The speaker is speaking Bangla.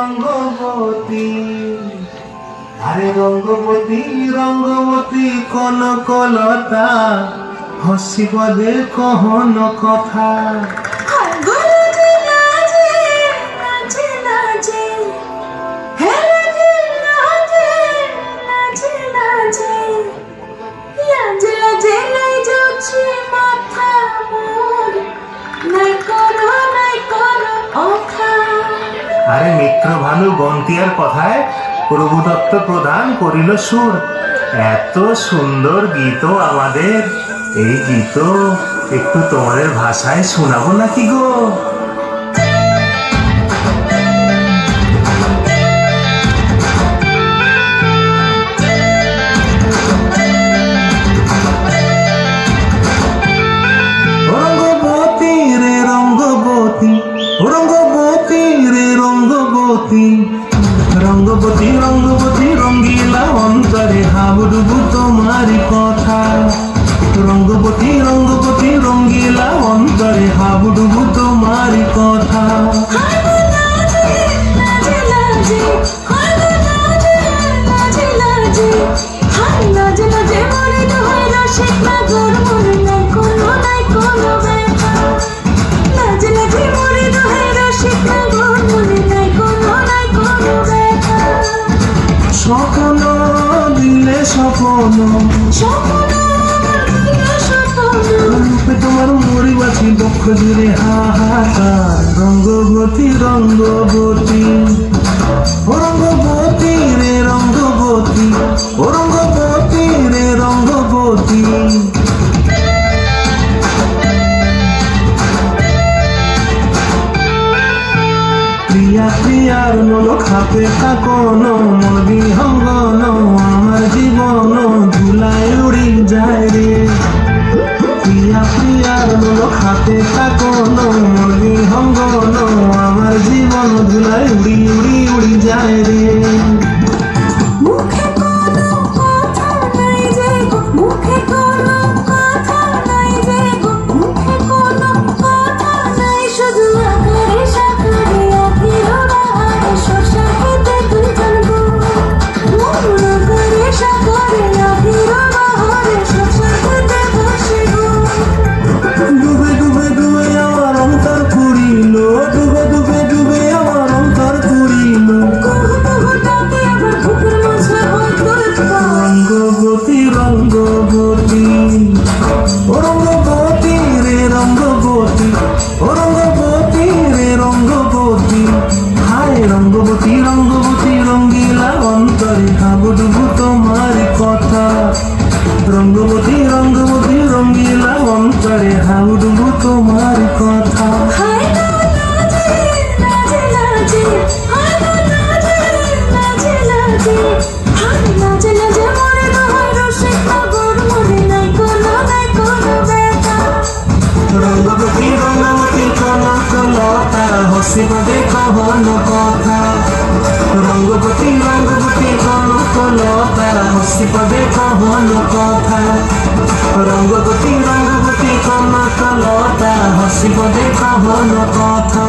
রঙ্গবতী, আরে রঙ্গবতী রঙ্গবতী কনকলতা, হসিব দে কহন কথা। আরে মিত্র ভানু গন্তিয়ার কথায় প্রভুদত্ত প্রদান করিল সুর। এত সুন্দর গীত আমাদের, এই গীত একটু তোমাদের ভাষায় শোনাবো নাকি গো? রঙ্গবতী রে রঙ্গবতী, রঙ্গবতী রে রঙ্গবতী, রঙ্গবতী রঙ্গবতী রঙ্গিলা অন্তরে হাবুডুবু তোমারি কথা। রঙ্গবতী রঙ্গবতী রঙ্গিলা অন্তরে হাবুডুবু তোমারি কথা। স্বপ্ন দিলে স্বপ্ন, রূপে তোমার মরিবাছি বক্ষ জুড়ে হাহাকার। রঙ্গবতী রঙ্গবতী, ও রঙ্গবতী রে রঙ্গবতী, ও রঙ্গবতী রে রঙ্গবতী। প্রিয়া প্রিয়ার মন খাপে থাকন, মন বিহঙ্গন আমার জীবন ধুলায় উড়ি যায় রে। প্রিয়া প্রিয়ার মন খাপে থাকন, মন বিহঙ্গন আমার জীবন ধুলায় উড়ি উড়ি উড়ি যায় রে। রঙ্গবতী রঙ্গবতী, ও রঙ্গবতী রে রঙ্গবতী, ও রঙ্গবতী রে রঙ্গবতী। হায় রঙ্গবতী রঙ্গবতী রঙ্গিলা অন্তরে হাবুডুবু তোমার কথা। রঙ্গবতী রঙ্গবতী রঙ্গিলা অন্তরে হাবুডুবু তোমার কথা। রঙ্গবতী রঙ্গবতী কনকলতা, হসিব দে কহন কথা। রঙ্গবতী রঙ্গবতী কনকলতা, হসিব দে কহন কথা। রঙ্গবতী রঙ্গবতী কনকলতা, হসিব দে কহন কথা।